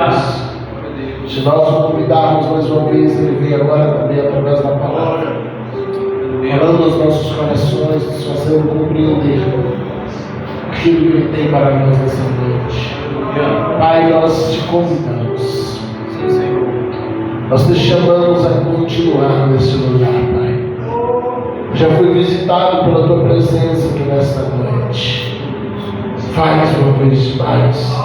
Se nós o convidarmos mais uma vez, Ele vem agora também através da palavra, falando aos nossos corações, nos fazendo compreender aquilo que Ele tem para nós nessa noite. Pai, nós te convidamos, nós te chamamos a continuar nesse lugar, Pai. Já fui visitado pela Tua presença aqui nesta noite. Faz uma vez mais.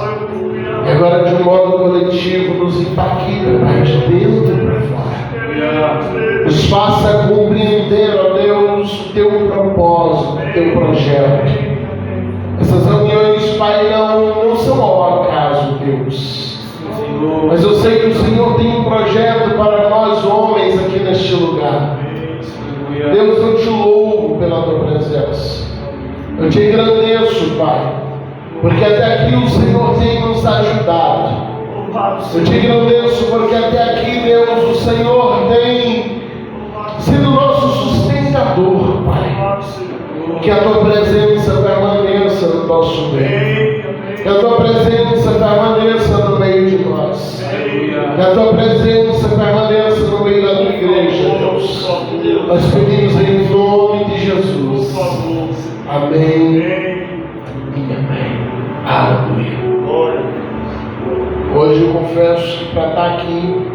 E agora, de um modo coletivo, nos impacta, Pai, de dentro para fora. Nos faça compreender, ó Deus, o Teu propósito, o Teu projeto. Essas reuniões, Pai, não são ao acaso, Deus. Mas eu sei que o Senhor tem um projeto para nós homens aqui neste lugar. Deus, eu te louvo pela Tua presença. Eu te agradeço, Pai, porque até aqui o Senhor tem nos ajudado. Eu te agradeço porque até aqui, Deus, o Senhor tem sido nosso sustentador, Pai. Que a Tua presença permaneça no nosso meio. Que a Tua presença permaneça no meio de nós. Que a Tua presença permaneça no meio da Tua igreja, Deus. Nós pedimos em nome de Jesus. Amém e amém. Aleluia. Hoje eu confesso que para estar aqui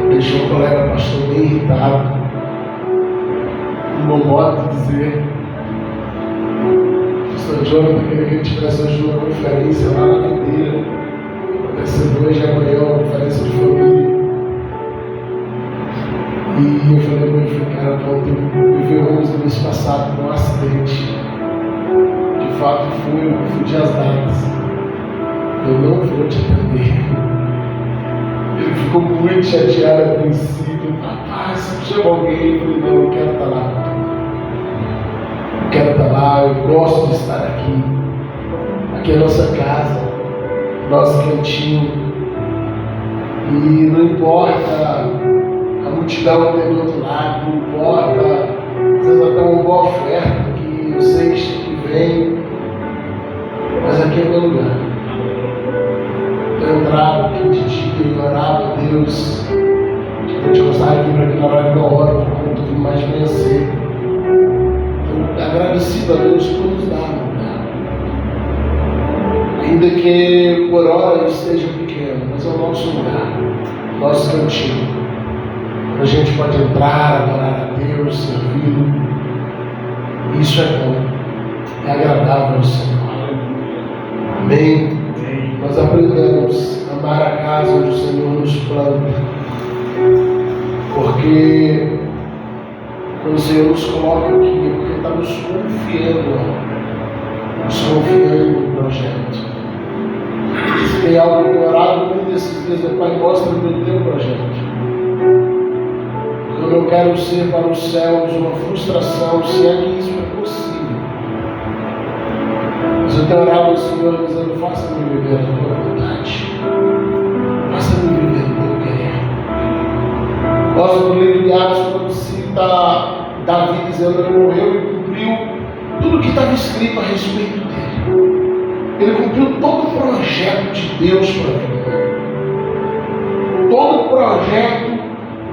deixou o colega pastor bem irritado. Não pode dizer. O pastor Jonathan queria que a gente tivesse hoje uma conferência lá na cadeira. Vai ser hoje e amanhã uma conferência de família. E eu falei para ele, cara, ontem vivemos no mês passado com um acidente. De fato, fui de as datas. Eu não vou te atender. Ele ficou muito chateado a princípio. Rapaz, se chama alguém, eu falei, não, eu quero estar lá. Eu quero estar lá, eu gosto de estar aqui. Aqui é a nossa casa, nosso cantinho. E não importa a multidão que tem do outro lado, não importa, às vezes até uma boa oferta que eu sei que vem, mas aqui é meu lugar. Eu entrava aqui de dia e orava a Deus. Eu te gostava aqui para que na hora que eu oro, eu vim mais de manhã cedo. Eu agradecido a Deus por nos dar lugar. Ainda que por hora eu esteja pequeno, mas é o nosso lugar, nosso cantinho. A gente pode entrar, adorar a Deus, servi-lo. Isso é bom, é agradável ao Senhor. Amém? Nós aprendemos a amar a casa onde o Senhor nos planta. Porque quando o Senhor nos coloca aqui, é porque está nos confiando no projeto. Se tem algo que eu orado muito esses dias, meu Pai, mostra-me o Teu projeto. Eu não quero ser para os céus uma frustração, se é que isso é possível. Mas eu tenho orado ao Senhor dizendo, faça-me viver a Tua vontade. Faça-me viver o Teu querer. Gosto do livro de Atos, quando cita Davi dizendo que ele morreu e cumpriu tudo o que estava escrito a respeito dele. Ele cumpriu todo o projeto de Deus para a vida dele. Todo o projeto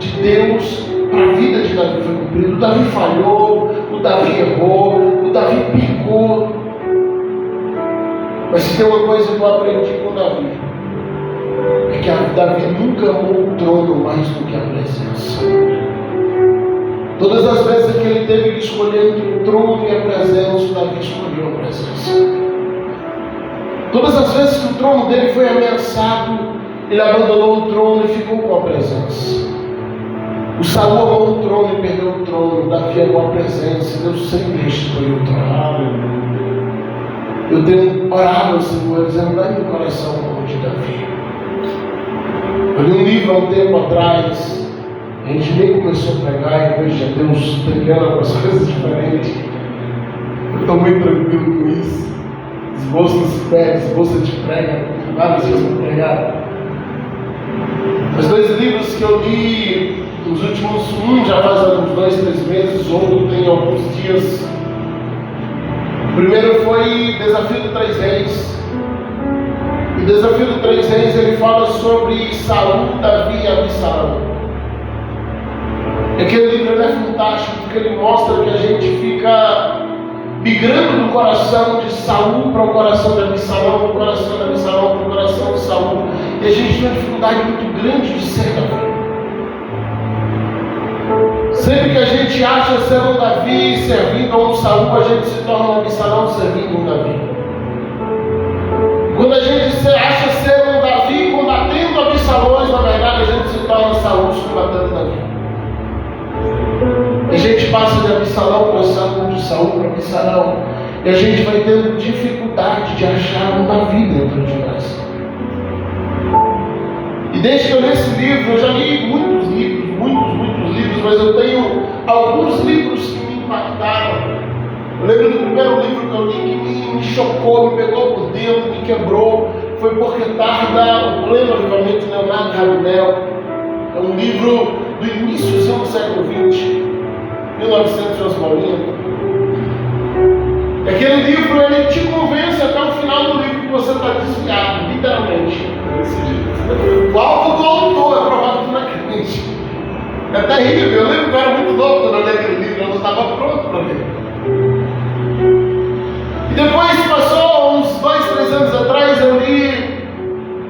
de Deus para a vida de Davi foi cumprido. O Davi falhou, o Davi errou, o Davi pecou. Mas se tem uma coisa que eu aprendi com Davi, é que Davi nunca amou o trono mais do que a presença. Todas as vezes que ele teve que escolher entre o trono e a presença, Davi escolheu a presença. Todas as vezes que o trono dele foi ameaçado, ele abandonou o trono e ficou com a presença. O Saul amou o trono e perdeu o trono. Davi amou a presença. Deus sempre restituiu o trono. Eu tenho orado ao Senhor, dizendo, dá-me um coração como o de Davi. Eu li um livro há um tempo atrás. A gente nem começou a pregar e depois já Deus pregando algumas coisas diferentes. Eu estou muito tranquilo com isso. Esboço não se pega, esboço te prega. Várias vezes eu pregar. Os dois livros que eu li nos últimos, já faz alguns 2, 3 meses, outro tem alguns dias. O primeiro foi Desafio do 3 Reis. O desafio do 3 Reis, ele fala sobre Saul, Davi e Absalão. Aquele livro é fantástico, porque ele mostra que a gente fica migrando do coração de Saul para o coração de Absalão, do coração de Absalão para o coração de Saul. E a gente tem uma dificuldade muito grande de ser Davi. Sempre que a gente acha ser um Davi servindo a um Saul, a gente se torna um Absalão servindo um Davi. Quando a gente acha ser um Davi combatendo Absalões, na verdade a gente se torna Saul combatendo Davi. A gente passa de Absalão para Saul, de Saul para Absalão, e a gente vai tendo dificuldade de achar um Davi dentro de nós. E desde que eu li esse livro, eu já li muitos livros, mas eu tenho alguns livros que me impactaram. Eu lembro do primeiro livro que eu li que me chocou, me pegou por dentro, me quebrou. Foi Porque Tarda o Pleno Avivamento de Leonardo Ravenel. É um livro do início do século XX, 1990. Aquele livro, ele te convence até o final do livro que você está desviado, literalmente. O alto do autor é provável que não acredite. É terrível. Eu lembro que eu era muito novo quando eu li aquele livro, eu não estava pronto para ler. E depois passou uns 2, 3 anos atrás, eu li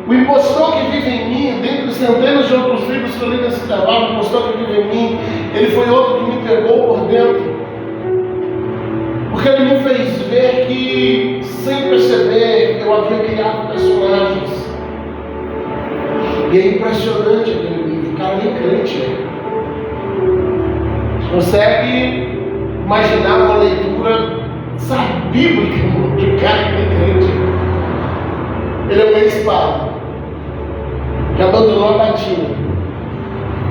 O Impostor que Vive em Mim, dentre centenas de outros livros que eu li nesse intervalo. O Impostor que Vive em Mim, ele foi outro que me pegou por dentro, porque ele me fez ver que, sem perceber, eu havia criado personagens. E é impressionante aquele livro, o cara nem crente, né? Você consegue imaginar uma leitura, sabe, bíblica de um cara que nem crente? Ele é um ex-padre que abandonou a batina,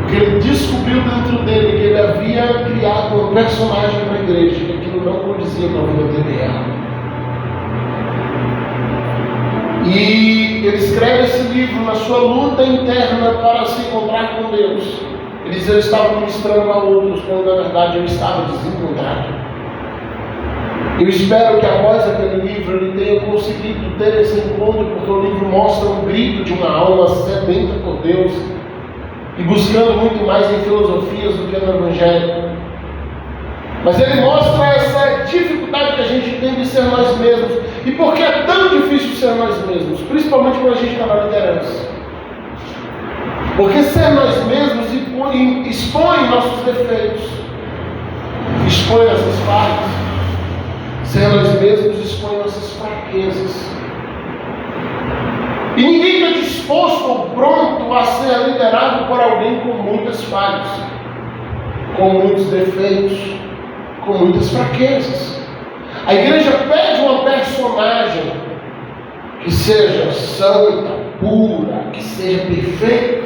porque ele descobriu dentro dele que ele havia criado um personagem para a igreja, que aquilo não condizia com a vida dele real. E ele escreve esse livro na sua luta interna para se encontrar com Deus. Ele diz: eu estava ministrando a outros, quando na verdade eu estava desencontrado. Eu espero que após aquele livro ele tenha conseguido ter esse encontro, porque o livro mostra um grito de uma alma sedenta por Deus e buscando muito mais em filosofias do que no Evangelho. Mas ele mostra essa dificuldade que a gente tem de ser nós mesmos. E por que é tão difícil ser nós mesmos? Principalmente quando a gente está na liderança. Porque ser nós mesmos expõe nossos defeitos, expõe nossas falhas. Ser nós mesmos expõe nossas fraquezas. E ninguém está disposto ou pronto a ser liderado por alguém com muitas falhas, com muitos defeitos, com muitas fraquezas. A igreja pede uma personagem que seja santa, pura, que seja perfeita.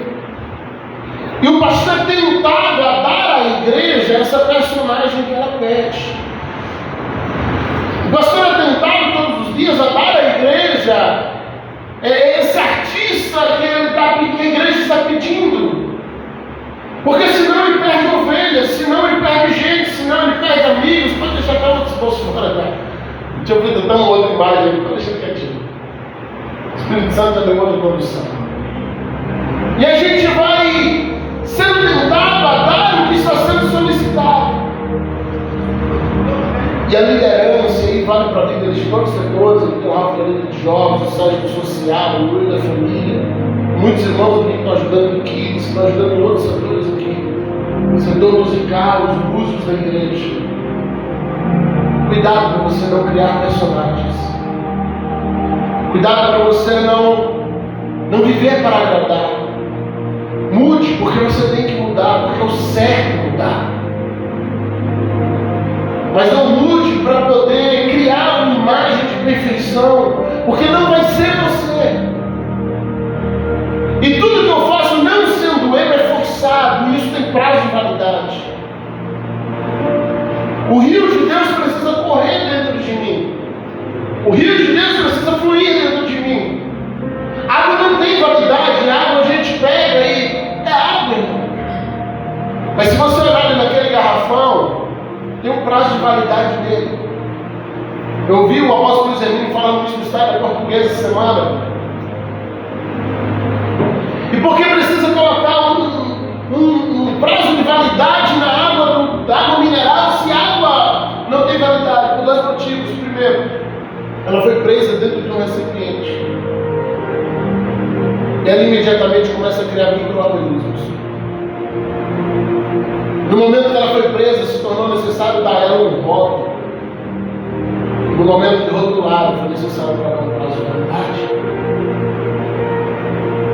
E o pastor é tentado a dar à igreja essa personagem que ela pede. O pastor é tentado todos os dias a dar à igreja esse artista que a igreja está pedindo. Porque senão ele perde ovelhas, senão ele perde gente, senão ele perde amigos. Pode deixar até outros bolsos fora, tá? Tinha ouvido até uma outra imagem ali, pode deixar quietinho. O Espírito Santo já deu outra condição. E a gente vai sendo tentado a dar o que está sendo solicitado. E a liderança, aí vale para líderes de todos os setores, aqui tem o Rafa, líder de jovens, o Sérgio social, o Luiz da família, muitos irmãos aqui que estão ajudando em kids, que estão ajudando em outros setores aqui, o setor musical, os músicos da igreja. Cuidado para você não criar personagens. Cuidado para você não viver para agradar. Mude, porque você tem que mudar, porque é o certo mudar. Mas não mude para poder criar uma imagem de perfeição, porque não vai ser você. E tudo que eu faço não sendo eu é forçado, e isso tem prazo de validade. O rio de Deus precisa correr dentro de mim. O rio de Deus precisa fluir dentro de mim. A água não tem validade, a água a gente pega e é água, irmão. Mas se você olhar ali naquele garrafão, tem um prazo de validade dele. Eu ouvi o apóstolo Zé falando isso no Estado Português essa semana. Ela foi presa dentro de um recipiente. E ela imediatamente começa a criar micro-organismos. No momento que ela foi presa, se tornou necessário dar a ela um rótulo. No momento de rotular, foi necessário dar um prazo de validade.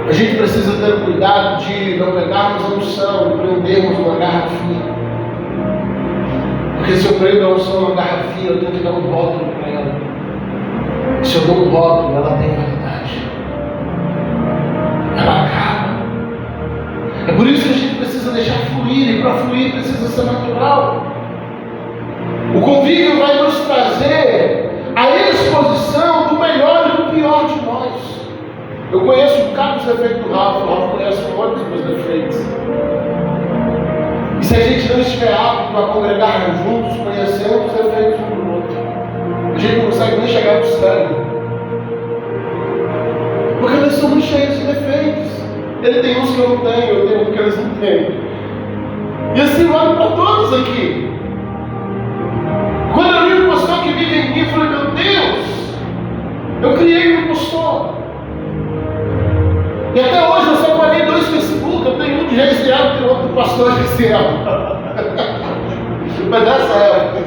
A gente precisa ter cuidado de não pegarmos a unção e prendermos uma garrafinha. Porque se eu prendo a unção numa garrafinha, eu tenho que dar um rótulo para ela. Se eu dou um rótulo, ela tem validade. Ela acaba. É por isso que a gente precisa deixar fluir, e para fluir precisa ser natural. O convívio vai nos trazer a exposição do melhor e do pior de nós. Eu conheço um bocado dos defeitos do Ralph, o Ralph conhece um monte dos meus defeitos. E se a gente não estiver apto a congregar juntos, conhecendo os defeitos um do outro, a gente não consegue nem chegar ao céu. Porque nós somos cheios de defeitos. Ele tem uns que eu não tenho, eu tenho uns que eles não têm. E assim vale para todos aqui. Quando eu vi o pastor que vive em mim, eu falei, meu Deus, eu criei um impostor. E até hoje eu separei 2 Facebook, eu tenho um de Geisiel e tenho outro do pastor Geisiel. Mas nessa época,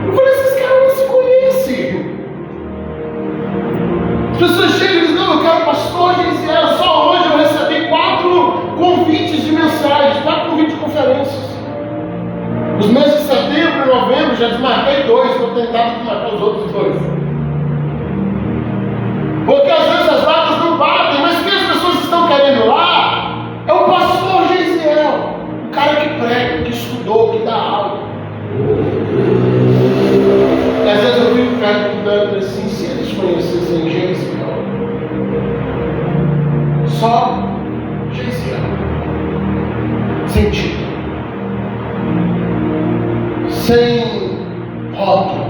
eu falei, esses caras não se conhecem. As pessoas chegam e dizem, não, eu quero pastor Geisiel. Só hoje eu recebi 4 convites de mensagens, 4 convites de conferências. Nos meses de setembro e novembro já desmarquei 2, estou tentando desmarcar os outros 2. Porque às vezes as datas não batem, mas o que as pessoas estão querendo lá é o pastor Geisiel, o cara que prega, que estudou, que dá aula. E às vezes eu fico perguntando assim, se eles conhecessem Geisiel, só Geisiel, sem título, sem rótulo,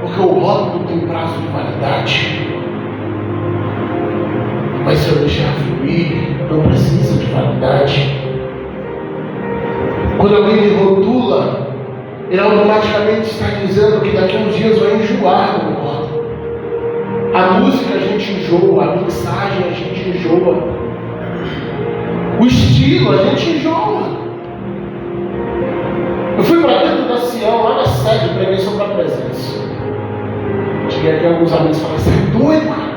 porque o rótulo tem prazo de validade. Mas se eu deixar fluir, não precisa de validade. Quando alguém me rotula, ele automaticamente está dizendo que daqui a uns dias vai enjoar do rótulo. A música a gente enjoa, a mensagem a gente enjoa, o estilo a gente enjoa. Eu fui para dentro da Sião, lá na sede, preguei sobre a presença. Cheguei aqui, alguns amigos falaram, você é doido, cara?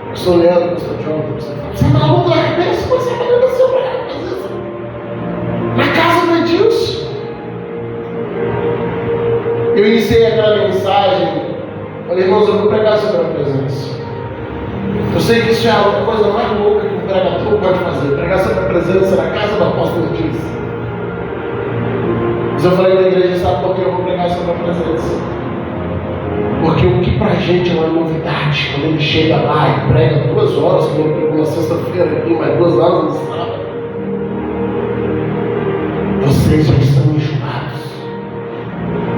Eu sou Leandro, eu sou John, você é maluco da cabeça, você é maluco da sua presença. Na casa do Edilson. Eu iniciei aquela mensagem, falei, irmãos, eu vou pregar sobre a presença. Eu sei que isso é a coisa mais louca que um pregador pode fazer, pregar sobre a presença na casa do apóstolo Edilson. Mas eu falei na igreja, sabe por que eu vou pregar sobre a presença? Porque o que pra gente é uma novidade, quando ele chega lá e prega 2 horas, como eu prego na sexta-feira aqui, mais 2 horas no sábado, vocês já estão enjoados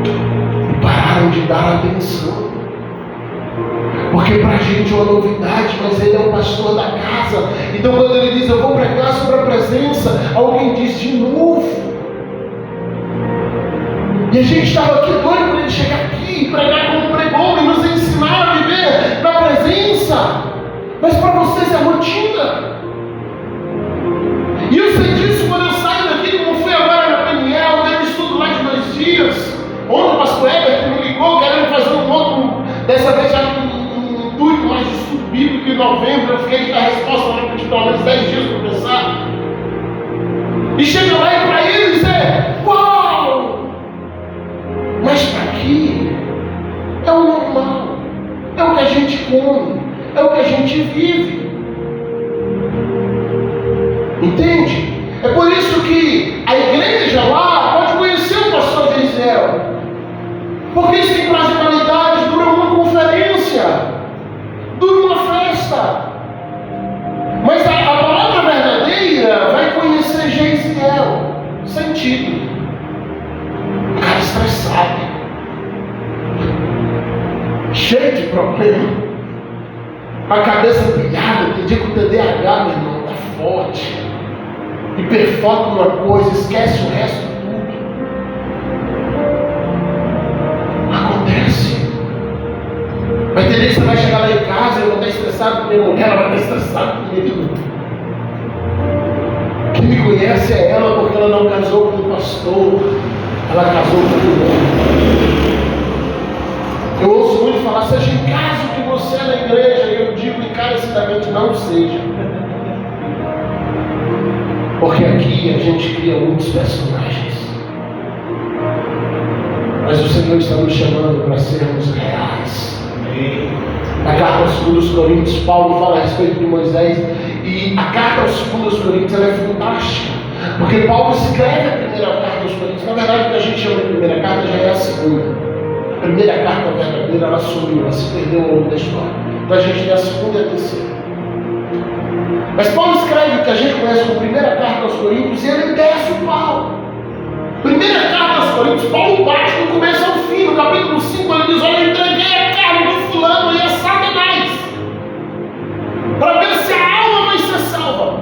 e pararam de dar atenção. Porque pra gente é uma novidade, mas ele é o pastor da casa. Então quando ele diz, eu vou pregar sobre a presença, alguém diz de novo. E a gente estava aqui doido para ele chegar aqui e pregar como pregou e nos ensinar a viver na presença. Mas para vocês é rotina. E eu sei disso quando eu saio daqui, como fui agora na Peniel, dei um estudo lá de 2 dias. Ontem o pastor Heber me ligou, querendo fazer um outro, dessa vez já um intuito mais de estudo bíblico em novembro. Eu fiquei de dar resposta lá para pelo menos 10 dias para pensar. E chega lá e para eles é, uau! Mas para aqui é o normal, é o que a gente come, é o que a gente vive. Entende? É por isso que a igreja lá pode conhecer o pastor Geisiel, porque isso tem prazo de validade, dura uma conferência, dura uma festa. Mas a palavra verdadeira vai conhecer Geisiel sem título. O cara estressado, cheio de problema, a cabeça pilhada, tem dia que o TDAH, meu irmão, está forte, hiperfoca uma coisa, esquece o resto tudo. Acontece. Vai ter dia que você vai chegar lá em casa, eu vou estar estressado com minha mulher, ela vai estar estressada comigo. Quem me conhece é ela, porque ela não casou com o pastor, ela casou com o homem. Eu ouço muito falar, seja em casa que você é na igreja, e eu digo encarecidamente, não seja. Porque aqui a gente cria muitos personagens. Mas o Senhor está nos chamando para sermos reais. Na carta aos 2 Coríntios, Paulo fala a respeito de Moisés. E a carta aos 2 Coríntios ela é fantástica. Porque Paulo escreve a primeira carta aos Coríntios. Na verdade, o que a gente chama de primeira carta já é a segunda. A primeira carta verdadeira, ela sumiu, ela se perdeu ao longo da história. Então a gente tem a segunda e a terceira. Mas Paulo escreve o que a gente conhece como primeira carta aos Coríntios e ele desce o pau. Primeira carta aos Coríntios, Paulo bate do começo ao fim. No capítulo 5 ele diz: olha, eu entreguei a carne do fulano e a Satanás para ver se a alma vai ser salva.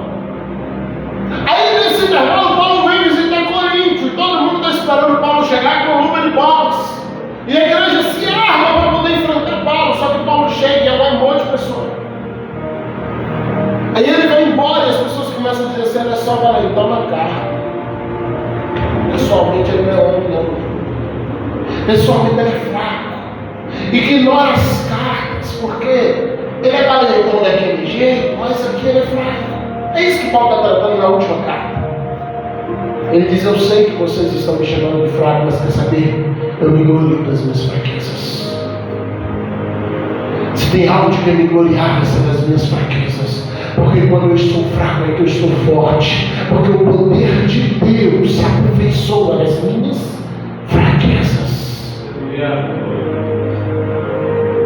Aí nesse intervalo Paulo vem visitar Corinto e todo mundo está esperando Paulo chegar com luva de boxe. E a igreja se arma para poder enfrentar Paulo. Só que Paulo chega e é um monte de pessoas. Aí ele vai embora e as pessoas começam a dizer assim: olha só, vai aí, toma carne. Pessoalmente ele não é homem, não. Pessoalmente ele é fraco. Ignora as cartas, porque ele é valentão daquele jeito, mas aqui ele é fraco. É isso que Paulo está tratando na última carta. Ele diz: eu sei que vocês estão me chamando de fraco, mas quer saber? Eu me glorio das minhas fraquezas. Se tem algo de que eu me gloriar, é das minhas fraquezas. Porque quando eu estou fraco é que eu estou forte. Porque o poder de Deus se aperfeiçoa nas minhas fraquezas.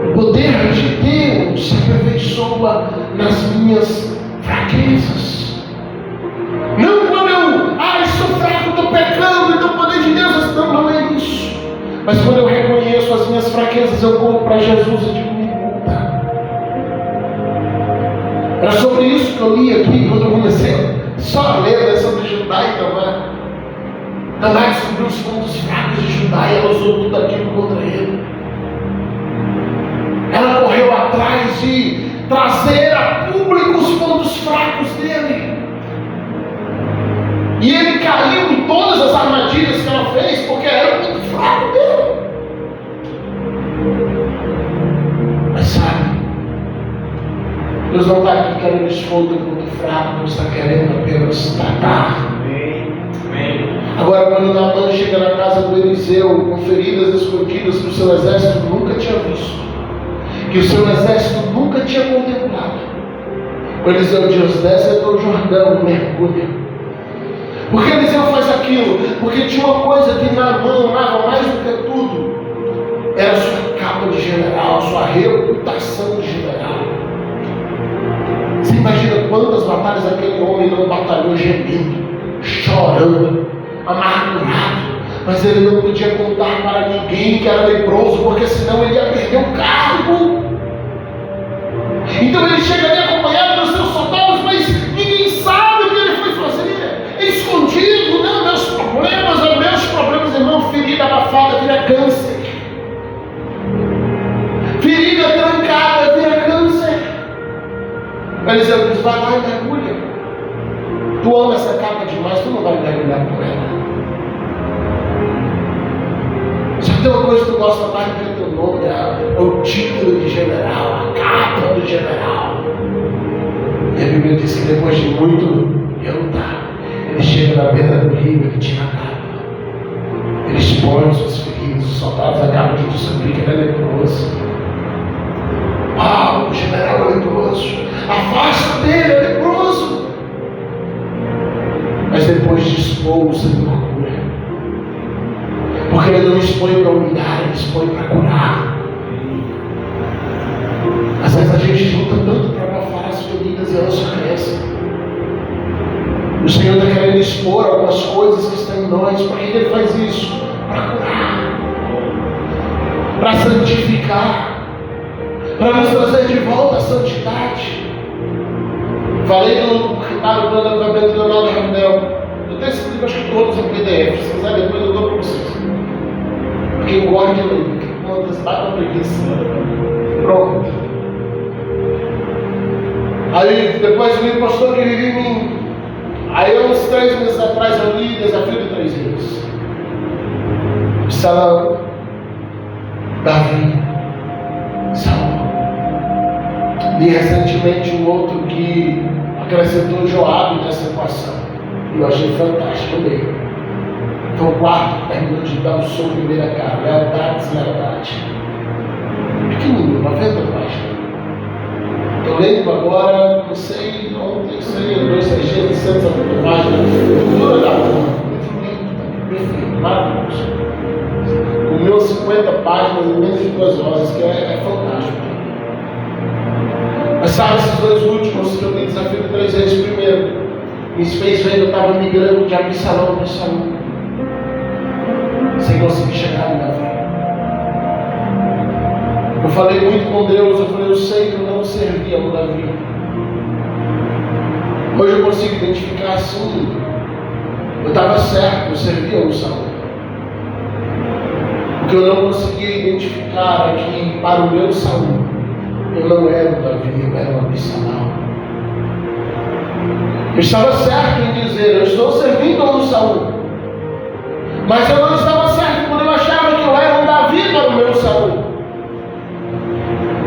O poder de Deus se aperfeiçoa nas minhas fraquezas. Não quando eu sou fraco, estou pecando, então o poder de Deus não é isso. Mas quando eu reconheço as minhas fraquezas, eu corro para Jesus e digo: era sobre isso que eu li aqui quando eu comecei só a ler, sobre Judá e Tamar. Tamar descobriu os pontos fracos de Judá e ela usou tudo aquilo contra ele. Ela correu atrás de trazer a público os pontos fracos dele. E ele caiu em todas as armadilhas que ela fez, porque era o ponto fraco dele. Mas sabe, Deus não está aqui querendo expor o ponto fraco, Deus está querendo apenas tratar. Agora, quando Naamã chega na casa do Eliseu com feridas escondidas que o seu exército nunca tinha visto, que o seu exército nunca tinha contemplado, o Eliseu diz: desce até o Jordão, mergulha. Por que Eliseu faz aquilo? Porque tinha uma coisa que Naamã amava mais do que tudo: era a sua capa de general, a sua reputação de general. Você imagina quantas batalhas aquele homem não batalhou gemendo, chorando, amargurado, mas ele não podia contar para ninguém que era leproso, porque senão ele ia perder o cargo. Então ele chega ali acompanhado dos seus soldados, mas ninguém sabe o que ele foi fazer. É escondido, não, meus problemas, irmão. Ferida abafada vira câncer. Ferida trancada vira câncer. Eliseu diz: vai lá e mergulha. Tu ama essa capa demais, tu não vai mergulhar com ela. Só que tem uma coisa que tu gosta mais do que teu nome, é o título de general, a capa do general. E a Bíblia diz que depois de muito lutar, ele chega na beira do rio, ele tira a capa. Ele expõe suas feridas, os soldados acabam de descobrir que ele é leproso. O general é leproso. Afasta dele, é leproso. Mas depois de expor-se, ele procura. Porque ele não expõe para humilhar, ele expõe para curar. Às vezes a gente luta tanto para abafar as feridas e elas só crescem. O Senhor está querendo expor algumas coisas que estão em nós. Por que Ele faz isso? Para curar, para santificar, para nos trazer de volta a santidade. Falei do Ricardo Leonardo Rafael. Eu tenho esse livro, acho que todos em PDF. Se quiser, depois eu dou para vocês. Quem gosta de ler, porque quantas bate a preguiça. Pronto. Aí depois o livro pastor que vivia em mim. Aí uns 3 meses atrás eu li Desafio de 3 Reis. Absalão, Davi, Saul. Li recentemente um outro que acrescentou Joabe nessa equação. Eu achei fantástico também. Então o quarto terminou de dar um soco em meio da cara. Lealdade, deslealdade. Pequenininho, 90 páginas. Eu lembro agora, não sei, ontem, sei, 2, 3 dias, 150 páginas. Cultura da honra. Perfeito, maravilhoso. O meu 50 páginas em menos de 2 horas, que é fantástico. Mas sabe, esses 2 últimos que eu li Desafio de 3 Reis, primeiro, me fez ver que eu estava migrando de Absalão para Saul, sem conseguir chegar em Davi. Eu falei muito com Deus, eu sei que eu não servia ao Davi. Hoje eu consigo identificar assim, eu estava certo, eu servia ao Saul. O que eu não conseguia identificar é que para o meu Saul, eu não era o Davi, eu era o Absalão. Eu estava certo em dizer, eu estou servindo ao Saul. Mas eu não estava certo quando eu achava que eu era um Davi para o meu Saul.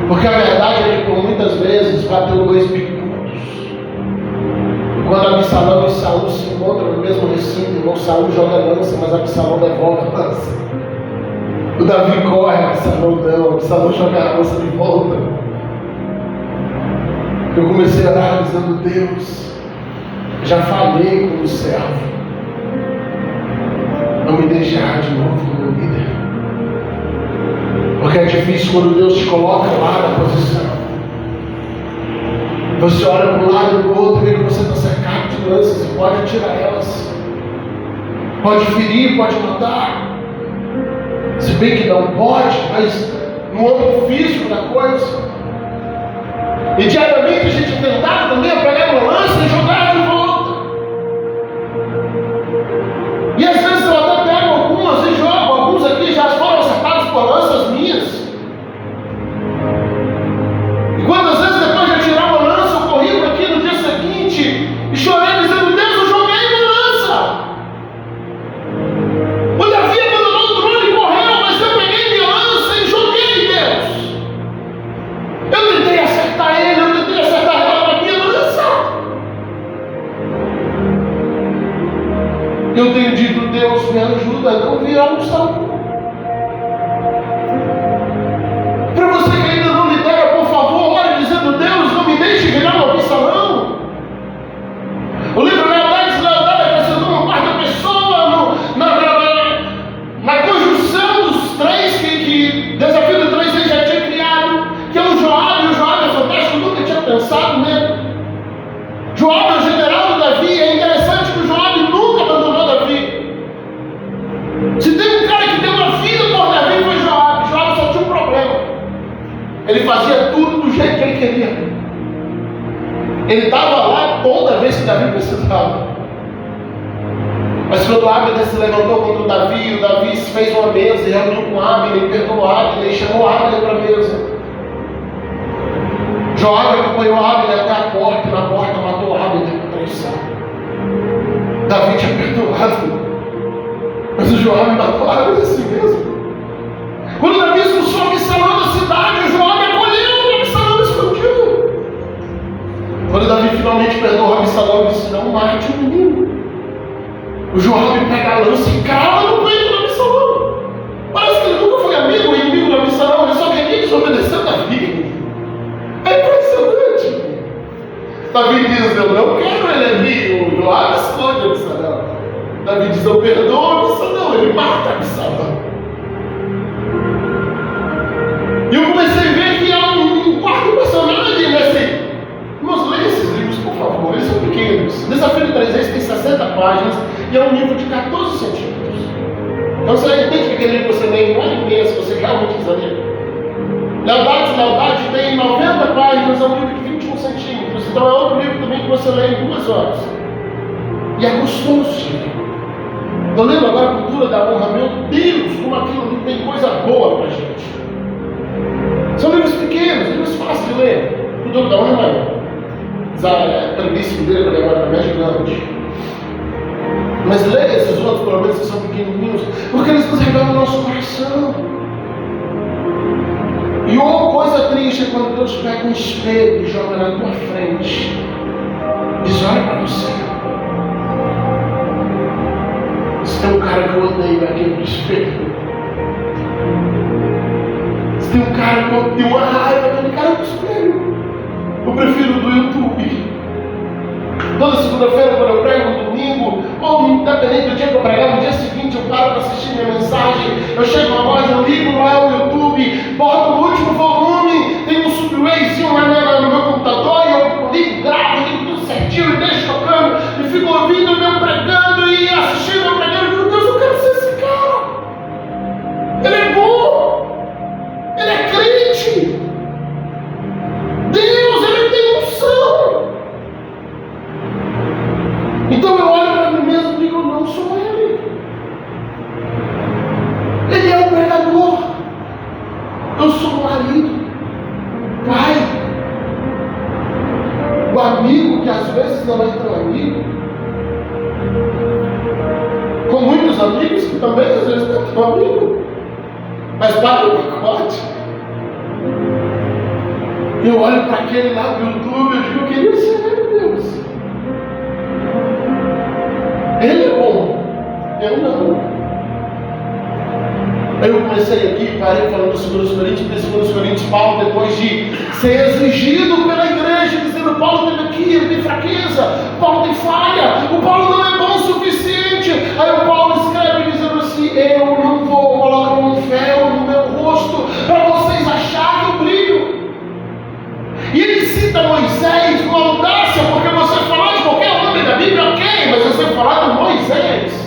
Porque a verdade é que por muitas vezes bateu 2 bicudos. Quando Absalão e Saul se encontram no mesmo recinto, irmão, Saul joga lança, mas Absalão devolve a lança. O Davi corre, Absalão não, Absalão joga a lança de volta. Eu comecei a orar dizendo, Deus, já falhei como servo. Não me deixe errar de novo como líder. Porque é difícil quando Deus te coloca lá na posição. Você olha para um lado e para o outro e vê que você está cercado de lanças e pode tirar elas. Pode ferir, pode matar. Se bem que não pode, mas no âmbito físico da coisa. E diariamente a gente tentava também pegar uma lança e jogar de volta. E às vezes eu até pego algumas e jogo. Alguns aqui já foram acertados por lanças minhas. E quantas vezes depois de atirar uma lança, eu corri por aqui no dia seguinte e chorei dizendo, Deus, eu joguei uma lança. O Davi abandonou o trono e correu, mas eu peguei minha lança e joguei, Deus. Eu tentei acertar ele, eu tentei acertar ela com a minha lança. Eu tenho dito, Deus, me ajuda a não virar um Saul. Para você que ainda não lidera, por favor, ore dizendo, Deus, não me deixe virar um Absalão. O livro Lealdade e Deslealdade acrescentou uma quarta pessoa na conjunção dos 3 que Desafio de 3 Reis já tinha criado, que é o Joabe. O Joabe é fantástico, eu nunca tinha pensado nele. Joabe é o general do Davi. É interessante que o Joabe nunca abandonou Davi. Se tem um cara que deu uma vida por Davi, foi Joabe. Joabe só tinha um problema. Ele fazia tudo do jeito que ele queria. Ele estava lá toda vez que Davi precisava. Mas quando Abner se levantou contra o Davi fez uma mesa e reuniu com Abner, perdoou Abner e chamou Abner para a mesa. Joabe acompanhou Abner até a porta e na porta matou Abner por traição. Davi tinha perdoado, mas o Joabe matou Abner assim mesmo. Quando Davi expulsou Absalão da cidade, o Joabe acolheu, Absalão escondiu. Quando Davi finalmente perdoou Absalão, disse, não mate o menino. O Joabe pega a lança e crava no peito do Absalão. Parece que ele nunca foi amigo ou inimigo do Absalão, ele só queria desobedecer a Davi. É impressionante. Davi diz, eu não quero ele amigo. O Joabe esconde Absalão. Davi diz, eu perdoo Absalão, ele mata Absalão. E eu comecei a ver que há um quarto personagem nesse. Irmãos, leia esses livros, por favor, eles são pequenos. Desafio de 3 Reis tem 60 páginas e é um livro de 14 centímetros. Então você entende que aquele livro que você lê em 1 hora e meia, se você realmente quiser ler. Lealdade e Deslealdade tem 90 páginas, é um livro de 21 centímetros. Então é outro livro também que você lê em 2 horas. E é gostoso de ler. Eu lembro agora a Cultura da Honra, meu Deus, como aquilo tem coisa boa pra gente. São livros pequenos, livros fáceis de ler. Tudo da mãe. A premissa dele para levar também é gigante. Mas leia esses outros, pelo menos que são pequenininhos, porque eles nos revelam o nosso coração. E uma coisa triste é quando Deus pega um espelho e joga na tua frente. Diz: olha para você. Se tem um cara que eu odeio aqui no espelho. Se tem um cara que eu tenho uma raiva, aquele cara do espelho. Eu prefiro do YouTube. Toda segunda-feira, quando eu prego no domingo, ou independente do dia que eu pregar, no dia seguinte eu paro para assistir minha mensagem. Eu chego na loja, eu ligo lá o YouTube, boto no último volume, tem um subwayzinho lá no meu computador, e eu ligo, gravo, ligo tudo certinho, e deixo tocando, e fico ouvindo o meu pregando e assistindo o pregando. Meu Deus, eu quero ser esse cara. Ele é bom, ele é crente. Deus, ele tem unção. Então eu olho para mim mesmo e digo: não sou ele. Ele é o pregador. Eu sou o marido, pai, o amigo que às vezes não é tão amigo, com muitos amigos que também às vezes não é tão amigo, mas paga o pacote. Eu olho para aquele lá do YouTube e eu digo: eu queria ser ele, Deus. Ele é bom, eu não. Aí eu comecei aqui, parei falando dos 2 Coríntios, porque 2 Coríntios, Paulo, depois de ser exigido pela igreja, dizendo: Paulo tem aqui, ele tem fraqueza, Paulo tem falha, o Paulo não é bom o suficiente. Aí o Paulo escreve dizendo assim: eu não vou colocar um véu no meu rosto para vocês acharem o brilho. E ele cita Moisés com audácia, porque você falar de qualquer homem da Bíblia, ok, mas você falar de Moisés.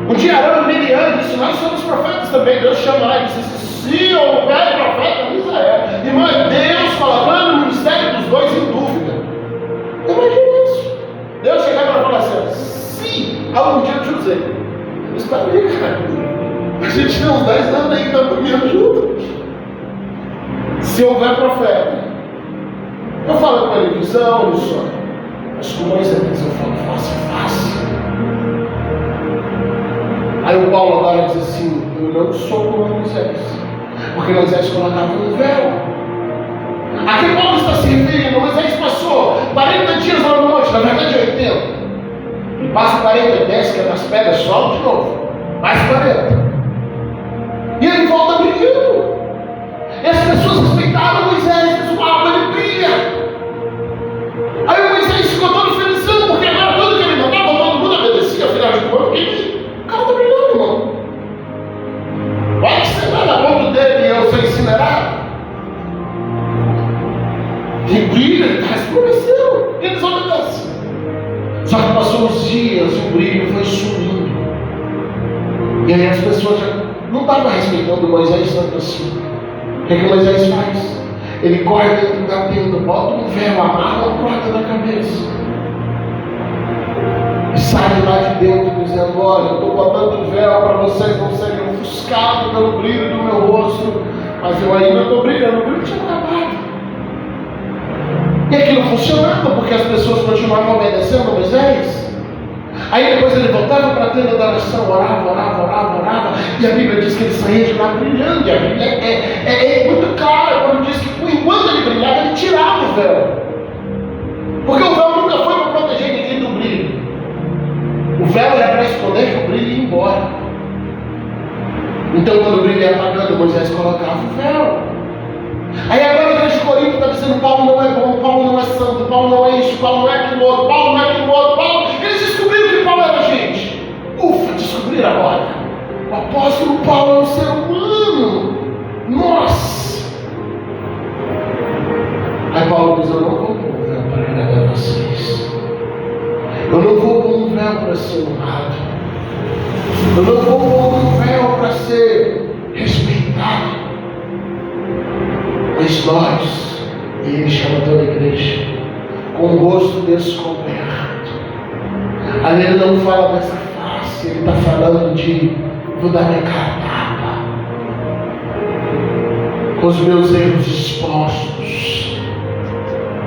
Um dia Arão e Miriam disse: nós somos profetas também. Deus chama lá e disse: se houver profeta em Israel. Irmão, é Deus colocando o ministério dos dois em dúvida. Imagina isso. Deus chegar para falar assim: se algum dia eu te usei. Ele está aí, cara. A gente tem uns 10 anos aí, então me ajuda. Se houver profeta, eu falo com ele visão, no sonho. Mas com Moisés eu falo: faça. Aí o Paulo agora diz assim: eu não sou como Moisés, porque Moisés colocava um véu. Aqui Paulo está se referindo: Moisés passou 40 dias lá no monte, na verdade 80. E passa 40 e desce, que é nas pedras, sobe de novo, mais 40. E ele volta brilhando. E as pessoas respeitaram Moisés, diz: uau, ele brilha. Aí o Moisés ficou todo felizão, porque agora tudo que ele mandava, todo mundo obedecia, afinal de contas, o cara está brilhando, irmão. Pode ser lá na ponta dele e eu ser incinerado. Quem brilha, ele está resplandecendo, eles obedecem. Só que passou uns dias e o brilho foi sumindo. E aí as pessoas já não estavam respeitando Moisés tanto assim. O que é que Moisés faz? Ele corre dentro da tenda, bota um véu, amarra uma corda na cabeça. E sai lá de dentro dizendo: olha, eu estou botando o véu para vocês não serem ofuscados pelo brilho do meu rosto, mas eu ainda estou brilhando, o brilho tinha acabado. E aquilo funcionava, porque as pessoas continuavam obedecendo a Moisés. Aí depois ele voltava para a tenda da oração, orava, e a Bíblia diz que ele saía de lá brilhando. E a Bíblia é muito clara quando diz que enquanto ele brilhava, ele tirava o véu. Porque o véu nunca foi para proteger ninguém do brilho. O véu era para esconder que o brilho ia embora. Então quando o brilho ia apagando, Moisés colocava o véu. Aí agora a igreja de Corinto está dizendo: Paulo não é bom, Paulo não é santo, Paulo não é isso, Paulo não é aquilo outro, Paulo não é aquilo outro, Paulo. Eles descobriram que Paulo era gente. Ufa, descobriram agora. O apóstolo Paulo é um ser humano. Nossa! Aí Paulo diz: eu não vou pôr um véu para agradar vocês. Eu não vou pôr um véu para ser honrado. Eu não vou pôr um véu para ser respeitado. Mas nós, e ele chama toda a igreja, com o rosto descoberto. Ali ele não fala dessa face, ele está falando de: vou dar minha cara tapa. os meus erros expostos.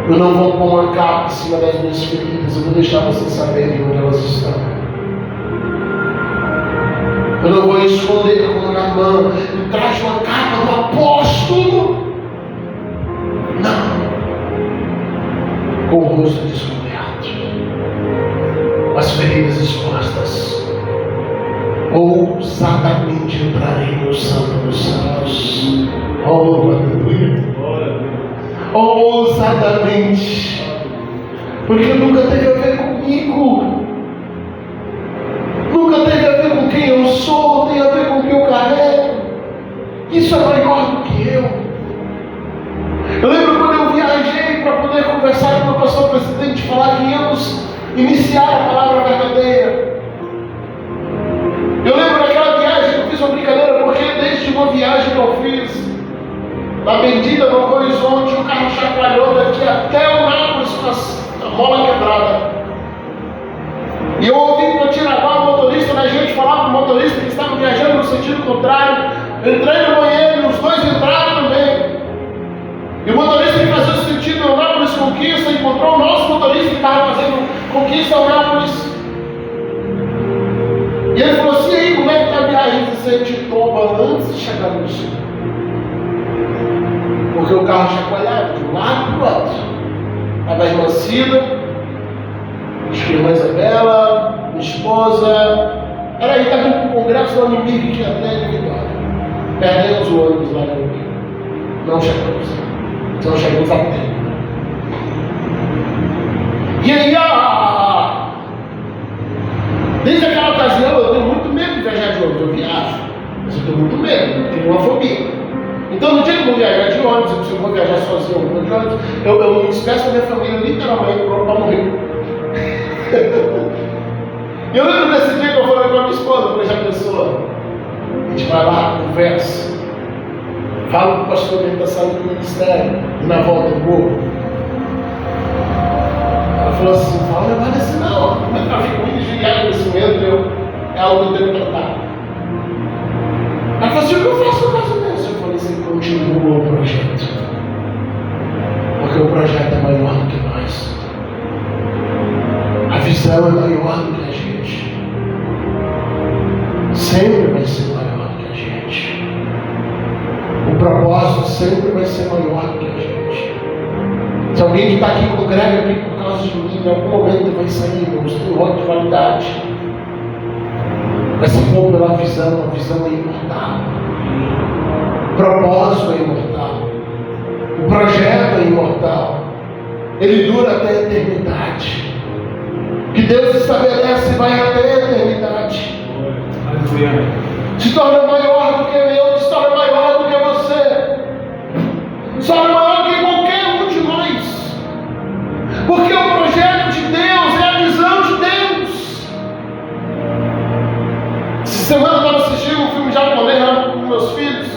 Eu não vou pôr uma capa em cima das minhas feridas, eu vou deixar vocês saberem onde elas estão. Eu não vou esconder como Naamã e traz uma capa do apóstolo. Não. Com o rosto descoberto, as feridas expostas. Ousadamente entrarei no Santo dos Santos. Oh, aleluia. Ousadamente. Porque nunca teve a ver comigo. Nunca teve a ver com quem eu sou. Tem a ver com o que eu carrego. Isso é maior do que eu. Eu lembro quando eu viajei para poder conversar com o pastor presidente, falar que íamos iniciar a palavra verdadeira. Eu lembro daquela viagem que eu fiz uma brincadeira, porque desde uma viagem que eu fiz, na Bendita, no Horizonte, o carro chacoalhou daqui até o Nápoles com a mola quebrada. E eu ouvi para tirar o motorista, né, gente falar para o motorista que estava viajando no sentido contrário. Entrei no banheiro e os dois entraram também. E o motorista que fazia o sentido no Nápoles Conquista encontrou o nosso motorista que estava fazendo Conquista ao Nápoles. E ele falou assim: e aí, como é que está a viagem? Você te tomba antes de chegar no sul. Porque o carro chacoalhava de um lado para o outro. Estava a irmã Cida, a irmã Isabela, minha esposa. Era aí, estava no congresso do Unimig que até de Vitória. Perdemos o ônibus lá no Unimig. Não chegamos. Não chegamos a tempo. E aí, desde aquela ocasião, eu tenho muito medo de viajar de ônibus. Eu viajo, mas eu tenho muito medo, eu tenho uma fobia. Então, no dia que eu vou viajar de ônibus, se eu vou viajar sozinho, eu vou de ônibus, eu me despeço da minha família literalmente para morrer. E eu lembro desse dia que eu falei com a minha esposa, por exemplo, pessoa, a gente vai lá, conversa, fala com o pastor dentro da sala do ministério, e na volta eu vou. Ela falou assim: não fala nada assim não, eu fico muito desligado nesse medo, é algo que eu tenho que tratar. Ela falou assim: o que eu faço no caso desse? Eu falei assim: continua o projeto, porque o projeto é maior do que nós, a visão é maior do que a gente, sempre vai ser maior do que a gente, o propósito sempre vai ser maior do que a gente. Se alguém que está aqui congrega aqui por causa de mim, em algum momento vai sair, irmãos, tem um outro de validade. Vai se pôr pela visão, a visão é imortal. O propósito é imortal. O projeto é imortal. Ele dura até a eternidade. O que Deus estabelece vai até a eternidade. Se torna maior do que eu, se torna maior do que você. Se torna maior do que qualquer um de nós. Porque o projeto de Deus é a visão de Deus. Essa semana eu estava assistindo um filme japonês com meus filhos.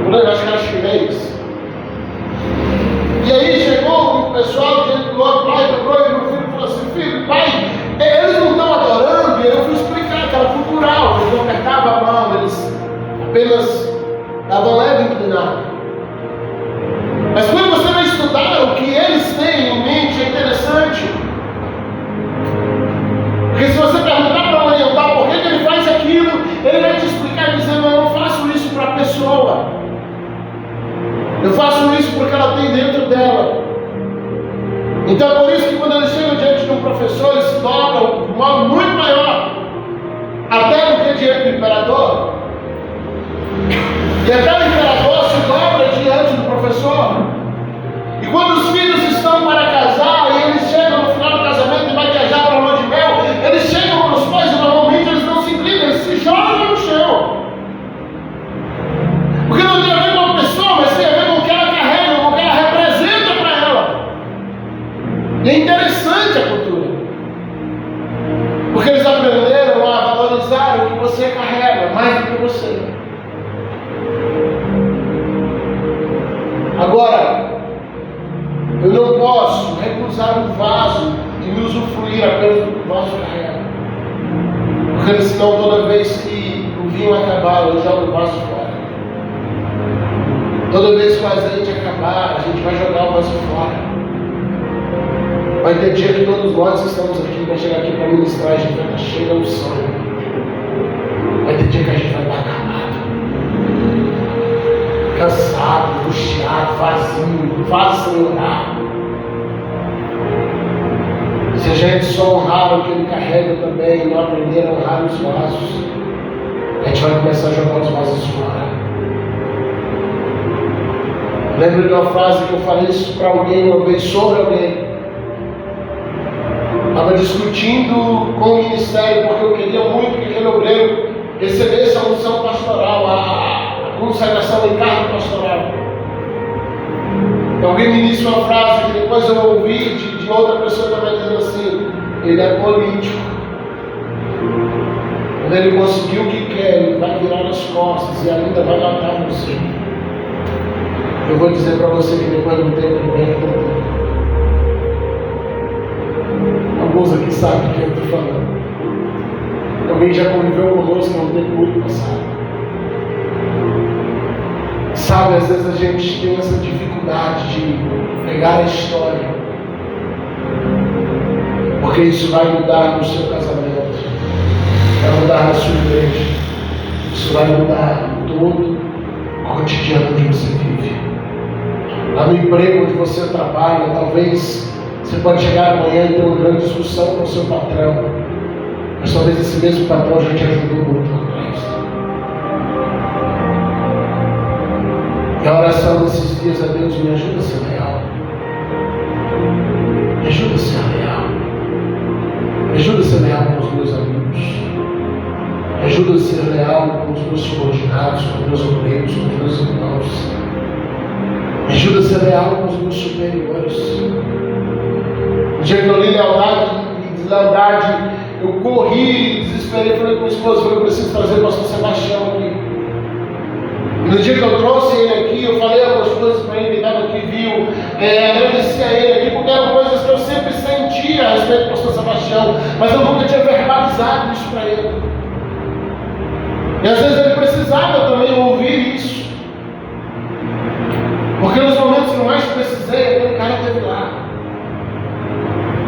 Acho que era chinês. E aí chegou o pessoal diante do outro, pai dobrou e meu filho falou assim: filho, pai, eles não estão adorando. E eu fui explicar que era cultural, eles não apertavam a mão, eles apenas davam leve inclinado. Mas quando você vai estudar o que eles têm em mente, é interessante. Porque se você perguntar para o oriental por que ele faz aquilo, ele vai te explicar dizendo: eu não faço isso para a pessoa. Eu faço isso porque ela tem dentro dela. Então é por isso que quando eles chegam diante de um professor, eles se dobram de modo muito maior, até do que diante do imperador. E até o imperador se dobra diante do professor. E quando os filhos estão para casar e eles chegam no final do casamento e vai viajar para a lua de mel, eles chegam para os pais e normalmente eles não se inclinam, eles se jogam no chão. Porque não tem a ver com a pessoa, mas tem a ver com o que ela carrega, com o que ela representa para ela. E é interessante a cultura. Porque eles aprenderam a valorizar o que você carrega, mais do que você. Agora, eu não posso recusar um vaso e me usufruir apenas do que o vaso carrega. Porque senão toda vez que o vinho acabar, eu jogo o vaso fora. Toda vez que o azeite acabar, a gente vai jogar o vaso fora. Vai ter dia que todos nós que estamos aqui, vai chegar aqui para ministrar, a gente vai estar cheio da unção. Vai ter dia que a gente vai estar acabado, cansado, angustiado, vazio, fácil sem orar. Se a gente só honrar o que ele carrega também e não aprender a honrar os vasos, a gente vai começar a jogar os vasos fora. Lembro de uma frase que eu falei isso para alguém uma vez, sobre alguém. Estava discutindo com o ministério, porque eu queria muito que aquele obreiro recebesse a unção pastoral, a consagração em cargo pastoral. Alguém me disse uma frase que depois eu ouvi de outra pessoa também dizendo assim: ele é político. Quando ele conseguiu o que quer, ele vai virar as costas e ainda vai matar você. Eu vou dizer para você que depois não tem ninguém que não tem. Alguns aqui sabem o que eu estou falando. Alguém já conviveu conosco no tempo muito passado. Sabe, às vezes a gente tem essa dificuldade de pegar a história, porque isso vai mudar no seu casamento, vai mudar na sua igreja, isso vai mudar todo o cotidiano que você vive. Lá no emprego onde você trabalha, talvez você pode chegar amanhã e ter uma grande discussão com o seu patrão, mas talvez esse mesmo patrão já te ajudou muito por trás. E a oração desses dias a Deus: me ajuda a ser leal. Me ajuda a ser leal. Me ajuda a ser leal com os meus amigos. Me ajuda a ser leal com os meus subordinados, com os meus obreiros, com os meus irmãos. Me ajuda a ser leal com os meus superiores. No dia que eu li lealdade e deslealdade, eu corri, desesperei, falei com minha esposa: eu preciso trazer o pastor Sebastião aqui. E no dia que eu trouxe ele aqui, eu falei algumas coisas para ele, que estava aqui, viu, agradeci a ele aqui, porque eram coisas que eu sempre sentia a respeito do pastor Sebastião, mas eu nunca tinha verbalizado isso para ele. E às vezes ele precisava também ouvir isso, porque nos momentos que eu mais precisei, aquele cara esteve lá.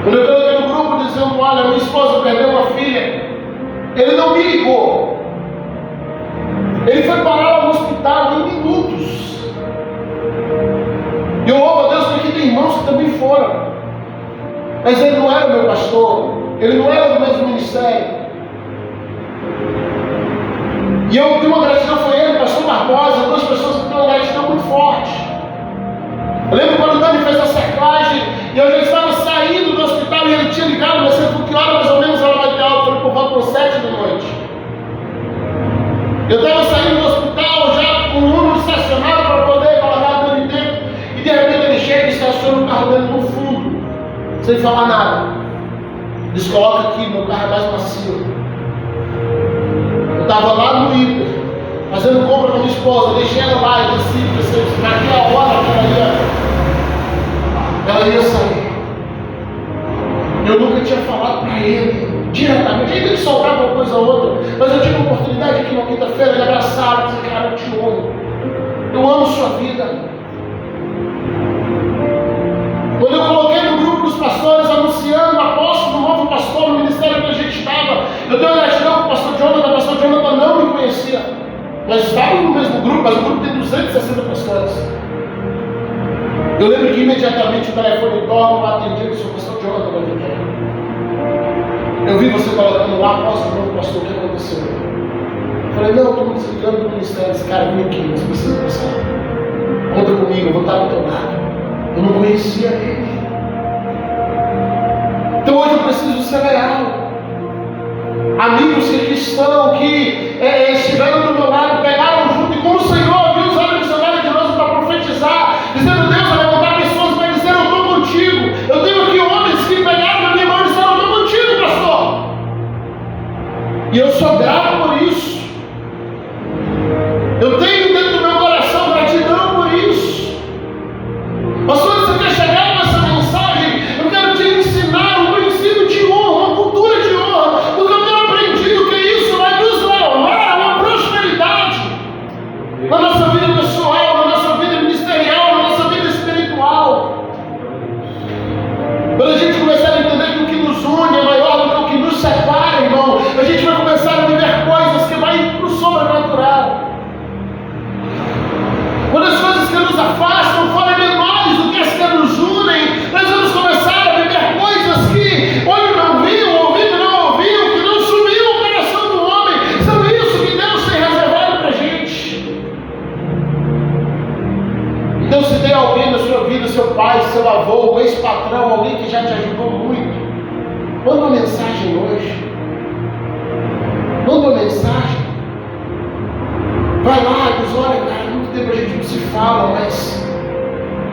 Quando eu coloquei no grupo dizendo: olha, minha esposa perdeu uma filha, ele não me ligou. Ele foi parar no hospital em minutos. E eu louvo a Deus porque tem irmãos que também foram. Mas ele não era o meu pastor, ele não era do mesmo ministério. E eu tenho uma gratidão, foi ele, o pastor Barbosa, duas pessoas que têm uma gratidão muito forte. Eu lembro quando o Dani fez a cerclagem e eu já estava saindo do hospital e ele tinha ligado, mas eu falei: que hora mais ou menos ela vai ter aula? Eu falei: por volta das 7 da noite. Eu estava saindo do hospital já com o número estacionado para poder colocar tudo em tempo, e de repente ele chega e estaciona o carro dele no fundo, sem falar nada. Diz: coloca aqui, meu carro é mais macio. Eu estava lá no hiper, fazendo compra com a minha esposa, deixei ela lá e disse: naquela hora que ela ia sair. Eu nunca tinha falado para ele diretamente, ainda que soltava uma coisa ou outra, mas eu tive a oportunidade aqui na quinta-feira de abraçar e dizer: cara, eu te amo, eu amo sua vida. Quando eu coloquei no grupo dos pastores anunciando o apóstolo do novo pastor no ministério que a gente estava, eu dei uma gratidão para o pastor Jonathan não me conhecia. Nós estávamos no mesmo grupo, mas o grupo tem 260 pastores. Eu lembro que imediatamente o telefone toca, eu atendi e disse: o pastor Jonathan vai vir. Eu vi você colocando lá: apóstolo, pastor, o que aconteceu? Eu falei: não, estou me desligando do ministério. Esse cara vem aqui, você precisa passar. Conta comigo, eu vou estar do teu lado. Eu não conhecia ele. Então hoje eu preciso ser leal. Amigos que estão, que estiveram do meu lado, pegaram junto, e como o Senhor viu usar o missionário de nós para profetizar, dizendo: Deus vai levantar pessoas para dizer: eu estou contigo. Eu tenho aqui homens que pegaram na minha mão e disseram: eu estou contigo, pastor. E eu sou grato por isso. Eu tenho dentro do meu coração gratidão por isso. Pastor, você quer chegar com essa mensagem? Eu quero te ensinar um princípio de honra, uma cultura de honra, porque eu tenho aprendido que isso vai nos levar a uma prosperidade.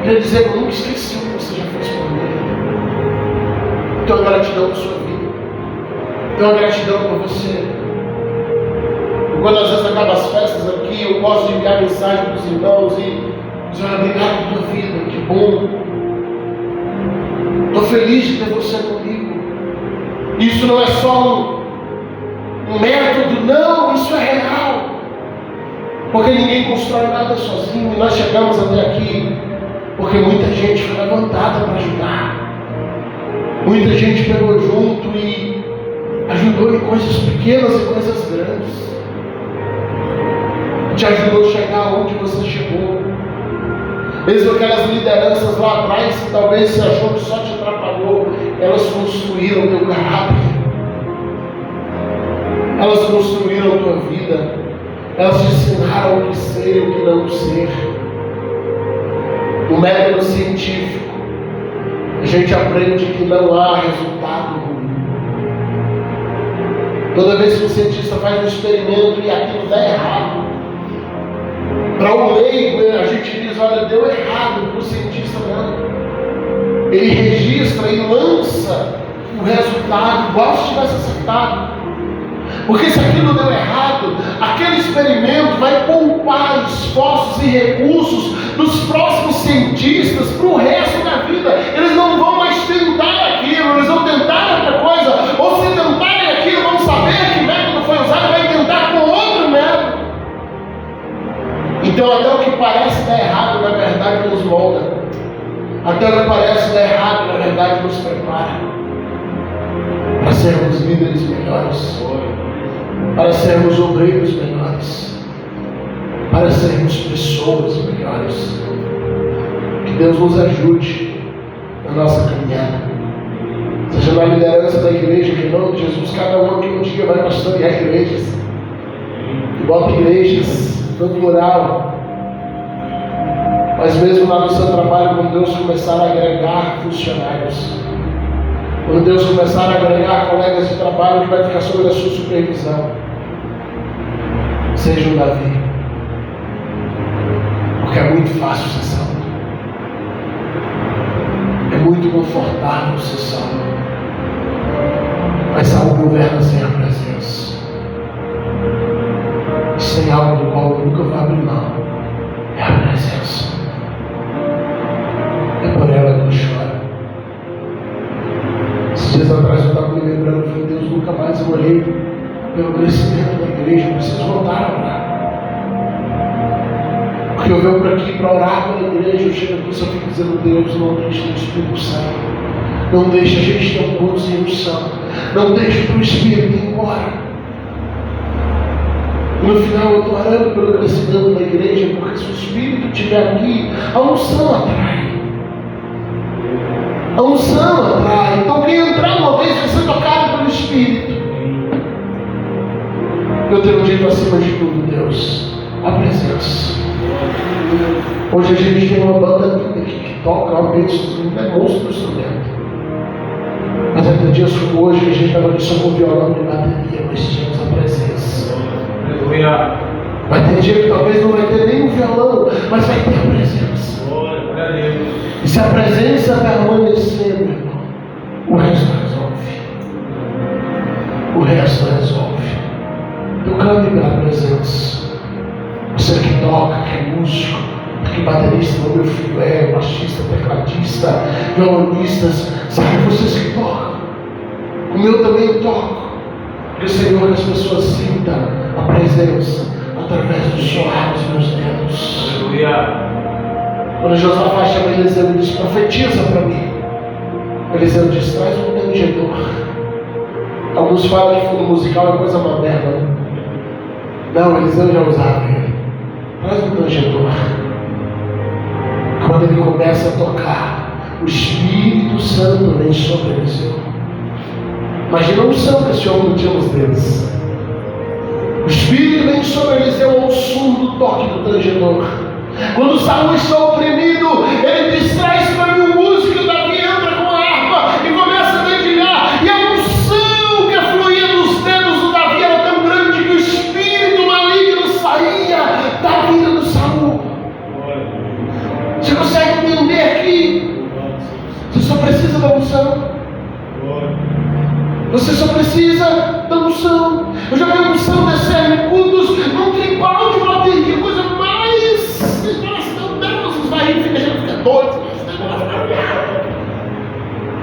queria dizer, eu nunca esqueci o que você já fez por mim. Tenho uma gratidão por sua vida. Tenho uma gratidão por você. E quando às vezes acabam as festas aqui, eu posso enviar mensagem para os irmãos e dizer, obrigado por tua vida, que bom. Estou feliz de ter você comigo. Isso não é só um método, não, isso é real. Porque ninguém constrói nada sozinho. E nós chegamos até aqui porque muita gente foi levantada para ajudar. Muita gente pegou junto e ajudou em coisas pequenas e coisas grandes. Te ajudou a chegar onde você chegou. Mesmo aquelas lideranças lá atrás que talvez você achou que só te atrapalhou, elas construíram o teu caráter. Elas construíram a tua vida. Elas te ensinaram o que ser e o que não ser. No método científico, a gente aprende que não há resultado ruim. Toda vez que o cientista faz um experimento e aquilo dá errado, para o leigo a gente diz, olha, deu errado. Para o cientista não. Ele registra e lança o resultado igual se tivesse acertado. Porque se aquilo deu errado, aquele experimento vai poupar esforços e recursos dos próximos cientistas para o resto da vida. Eles não vão mais tentar aquilo, eles vão tentar outra coisa. Ou se tentarem aquilo, vão saber que método foi usado e vai tentar com outro método. Então até o que parece dar errado, na verdade nos molda. Até o que parece dar errado, na verdade nos prepara para sermos líderes melhores, para sermos obreiros melhores, para sermos pessoas melhores. Que Deus nos ajude na nossa caminhada, seja na liderança da igreja, que em nome de Jesus, cada um aqui um dia vai pastorear igrejas, que bota igrejas no plural. Mas mesmo lá no seu trabalho, quando Deus começar a agregar funcionários, quando Deus começar a agregar colegas de trabalho que vai ficar sob a sua supervisão, seja um Davi. Porque é muito fácil ser salvo. É muito confortável ser salvo. Mas Saul governa sem a presença. Sem algo do qual eu nunca vou abrir mão. É a presença. É por ela que eu choro. Esses dias atrás eu estava me lembrando, eu falei, Deus, nunca mais eu orei pelo crescimento da igreja, eu preciso voltar a orar. Porque eu venho para aqui para orar pela igreja, eu chego aqui e só fico dizendo, Deus, não deixe o Espírito Santo, não deixe a gente ter um curso em unção, não deixe o teu Espírito ir embora. E no final eu estou orando pelo crescimento da igreja, porque se o Espírito estiver aqui, a unção atrai. A unção atrai. Então quem entrar uma vez vai ser tocado pelo Espírito. Eu tenho dito acima de tudo, Deus, a presença. Hoje a gente tem uma banda aqui que toca um é monstro do instrumento. Mas até dias como hoje a gente estava ali só com violão e bateria, mas tínhamos a presença. Vai ter dia que talvez não vai ter nem o violão, mas vai ter a presença. E se a presença permanecer, meu irmão, o resto resolve. O resto resolve. Então clame pela presença. Você que toca, que é músico, que baterista, meu filho é, baixista, tecladista, violonistas, sabe, vocês que tocam. Como eu também toco. Porque, Senhor, as pessoas sintam a presença através do soar dos meus dedos. Aleluia. Quando Josafá chama Eliseu e diz, profetiza para mim. Eliseu diz, traz um tangedor. Alguns falam que fundo musical é coisa moderna, né? Não, Eliseu já usava ele. Traz um tangedor. Quando ele começa a tocar, o Espírito Santo vem sobre Eliseu. Imagina a unção que esse homem tinha nos dedos. O Espírito vem sobre Eliseu ao som do toque do tangedor. Quando Saul está oprimido, ele diz, traz para mim um músico, e Davi entra com a harpa e começa a dedilhar. E a unção que fluía dos dedos do Davi era tão grande que o espírito maligno saía da vida do Saul. Você consegue entender Você só precisa da unção. Eu já vi a unção descer em cultos, num tribal de bateria, coisa mais. Parece que Deus os vai e fica doido.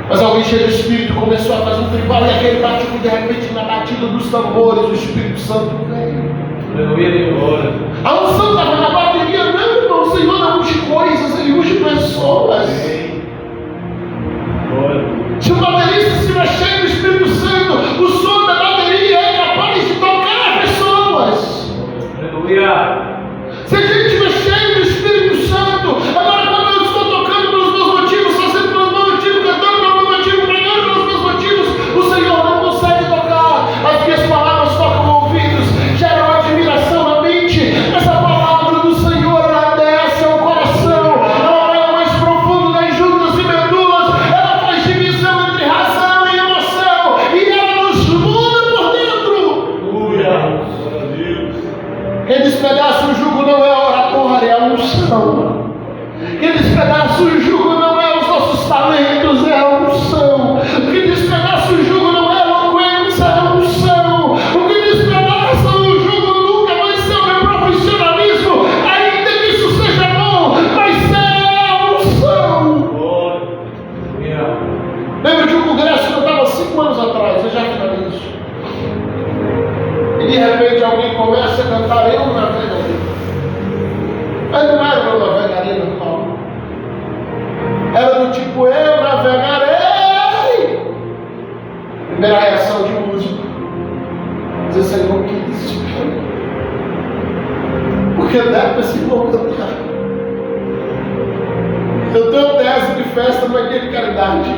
Mas alguém cheio do Espírito começou a fazer um tribal e aquele batido, de repente, na batida dos tambores, o Espírito Santo veio. A unção estava na bateria, não, irmão. O Senhor não unge coisas, Ele unge pessoas. Se o baterista estiver cheio do Espírito Santo, o som da bateria é capaz de tocar pessoas. Se a gente estiver cheio do Espírito Santo, agora quando eu estou tocando pelos meus motivos, fazendo pelos meus motivos, cantando pelos meus motivos, pregando pelos meus motivos, o Senhor não consegue tocar. As minhas palavras tocam ouvidos, geram admiração na mente, mas a palavra do Senhor, ela desce ao coração, ela vai mais profundo das juntas e medulas, ela faz divisão entre razão e emoção, e ela nos muda por dentro. Quem despedaça o jugo não é a oratória, é a unção. Quem despedaça o jugo não é os nossos talentos, é a unção. Quem despedaça o jugo não é a eloquência, é a unção. O que despedaça o jugo nunca vai ser o meu profissionalismo, ainda que isso seja bom, vai ser a unção. Lembro de um congresso que eu estava 5 anos atrás, eu já finalizo. E de repente alguém começa a cantar Eu Navegarei. Mas não era Eu Navegarei normal. Era do tipo Eu Navegarei. Primeira reação de músico. Dizer, Senhor, que desespero. Porque deve esse povo cantar. Eu tenho tese de festa, não é dia de caridade.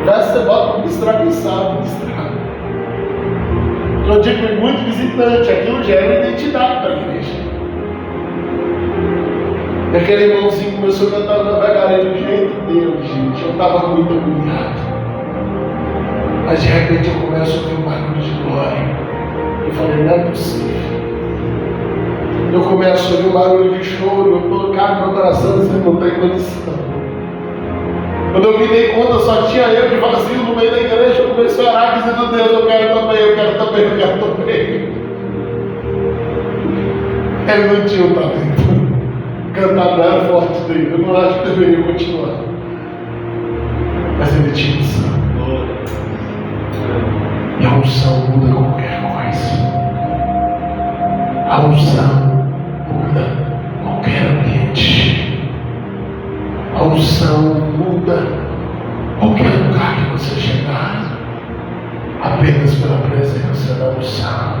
Festa você bota para mistrar quem sabe mistrar. Eu digo muito visitante, aquilo gera uma identidade para a igreja. E aquele irmãozinho começou a cantar Navegarei do jeito dele, gente. Eu estava muito agoniado. Mas de repente eu começo a ouvir um barulho de glória. Eu falei, não é possível. Eu começo a ouvir um barulho de choro. Eu colocar no meu coração dizendo, não tem condição. Quando eu me dei conta, só tinha eu de vazio no meio da igreja. Eu comecei a orar dizendo, Deus, eu quero também, eu quero também, eu quero também. Ele não tinha o talento. Cantar não era forte dele. Eu não acho que deveria continuar. Mas ele tinha unção. E a unção muda qualquer coisa. A unção muda qualquer ambiente. A unção muda qualquer lugar que você chegar, apenas pela presença da unção.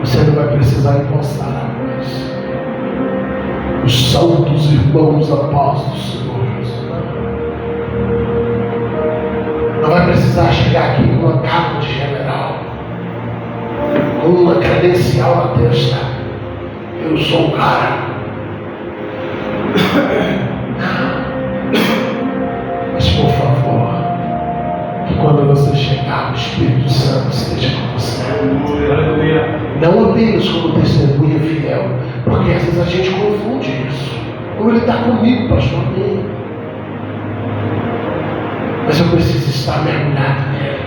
Você não vai precisar impostar a voz. Os santos irmãos apóstolos do Senhor Jesus. Não vai precisar chegar aqui com uma capa de general, com uma credencial na testa. Eu sou o cara. Mas por favor, que quando você chegar, o Espírito Santo esteja com você. Não apenas como testemunha fiel, porque às vezes a gente confunde isso. Como ele está comigo, pastor? Mas eu preciso estar mergulhado nele.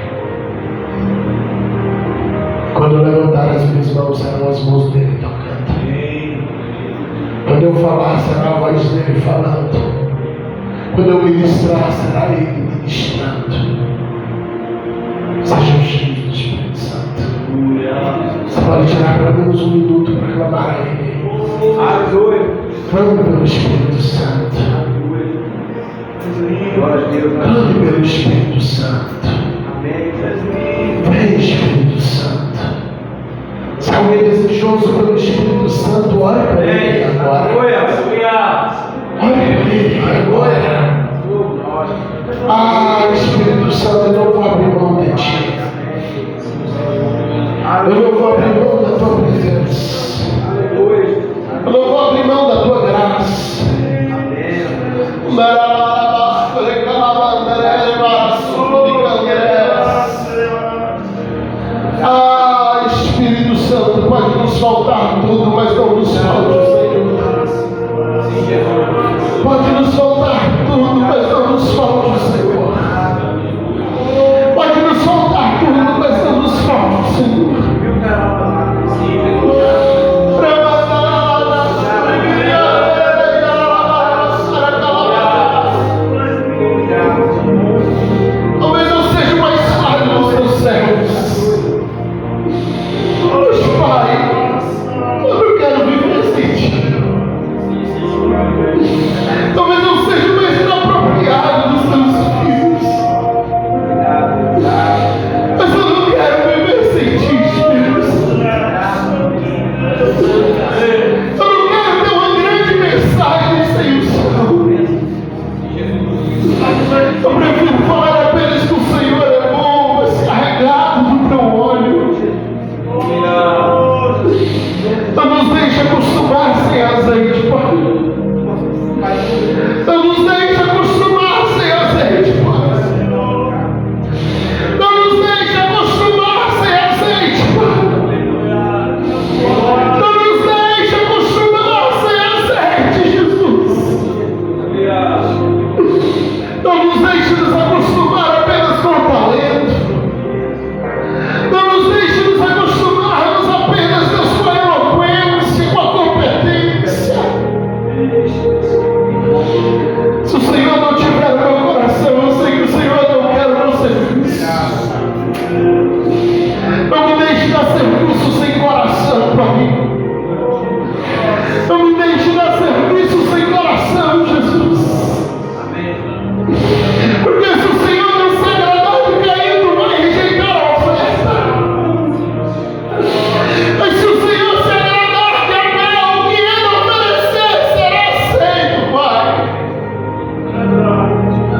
Quando eu levantar as minhas mãos, serão as mãos dele tocando. Quando eu falar, será a voz dele falando. Quando eu ministrar, será ele ministrando. Sejam cheios do Espírito Santo. Você pode tirar pelo menos 1 minuto para clamar a ele. Clame pelo Espírito Santo. Clame pelo Espírito Santo. Vem, Espírito Santo. Se alguém é desejoso pelo Espírito Santo, ore para ele agora. Ore para ele agora. Ah, Espírito Santo, eu não vou abrir mão de ti. Eu não vou abrir mão da tua presença. Eu não vou abrir mão da tua graça. Ah, Espírito Santo, pode nos faltar tudo, mas não nos falte o Senhor. Pode nos faltar tudo, mas não nos falte o Senhor.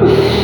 Aleluia.